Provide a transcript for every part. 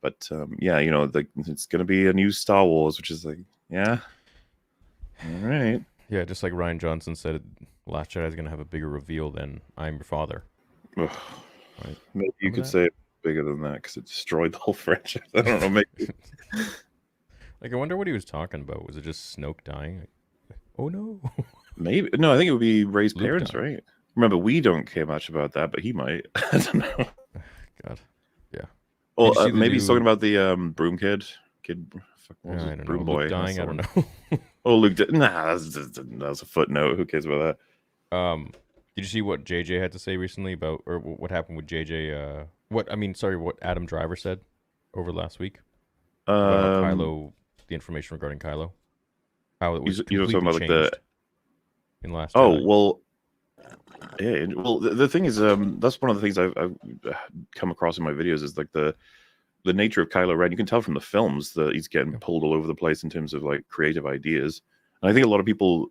But yeah, it's going to be a new Star Wars, which is like, yeah, all right. Yeah, just like Ryan Johnson said, Last Jedi is going to have a bigger reveal than "I'm your father." Ugh. Right? Maybe you could Remember say it's bigger than that because it destroyed the whole franchise. I don't know. Maybe. that? Like, I wonder what he was talking about. Was it just Snoke dying? Like, oh no, Maybe. No, I think it would be Ray's Luke parents, dying. right? Remember, we don't care much about that, but he might. I don't know. God, yeah. Did Well, you see the maybe he's talking new? about the broom kid. Fuck, what was I his don't know. broom Luke boy? That's dying. I don't someone. know. Oh, Luke did. Nah, that's a footnote. Who cares about um, did you see what JJ had to say recently about, or what happened with JJ? What Adam Driver said over last week that? about how Kylo, the information regarding Kylo, how it was You're talking completely about like the. changed in Last Oh Jedi. well, yeah. Well, the thing is, that's one of the things I've come across in my videos is like the nature of Kylo Ren. You can tell from the films that he's getting Yeah. pulled all over the place in terms of like creative ideas. And I think a lot of people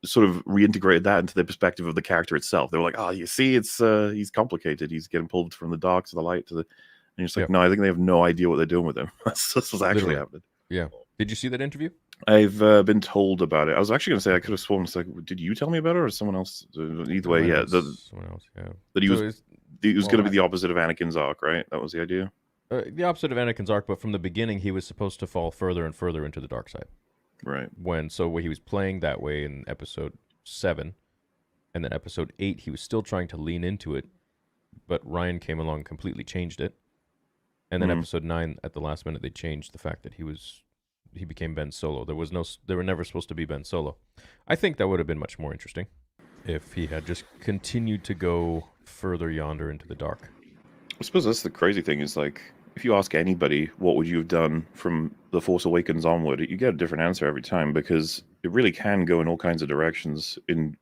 sort of reintegrated that into the perspective of the character itself. They were like, "Oh, you see, it's he's complicated. He's getting pulled from the dark to the light to the." And you're just like, Yeah. "No, I think they have no idea what they're doing with him." That's what's actually Literally. happening. Yeah. Did you see that interview? I've been told about it. I was actually going to say I could have sworn it's like, did you tell me about it or someone else? Either It way, might have yeah, been someone else. Yeah. that So it's he was going well, to be the opposite of Anakin's arc, right? That was the idea. the opposite of Anakin's arc, but from the beginning, he was supposed to fall further and further into the dark side. Right. When he was playing that way in episode 7, and then episode 8, he was still trying to lean into it, but Ryan came along and completely changed it. And then Mhm. episode 9, at the last minute, they changed the fact that he became Ben Solo. They were never supposed to be Ben Solo. I think that would have been much more interesting if he had just continued to go further yonder into the dark. I suppose that's the crazy thing is like, if you ask anybody what would you have done from The Force Awakens onward, you get a different answer every time because it really can go in all kinds of directions in,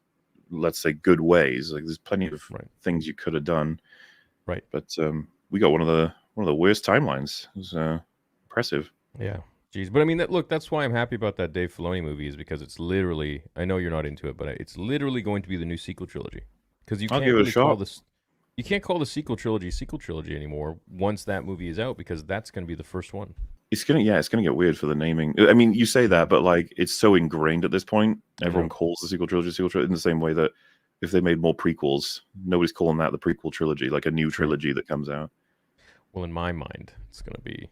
let's say, good ways. Like there's plenty of Right. things you could have done, Right. but we got one of the worst timelines. It was impressive. Yeah. Jeez. But I mean, that's why I'm happy about that Dave Filoni movie is because it's literally, I know you're not into it, but it's literally going to be the new sequel trilogy. Because I'll give it a shot. you can't call the sequel trilogy anymore once that movie is out because that's going to be the first one. It's gonna get weird for the naming. I mean, you say that, but like it's so ingrained at this point. Everyone calls the sequel trilogy in the same way that if they made more prequels, nobody's calling that the prequel trilogy, like a new trilogy that comes out. Well, in my mind, it's going to be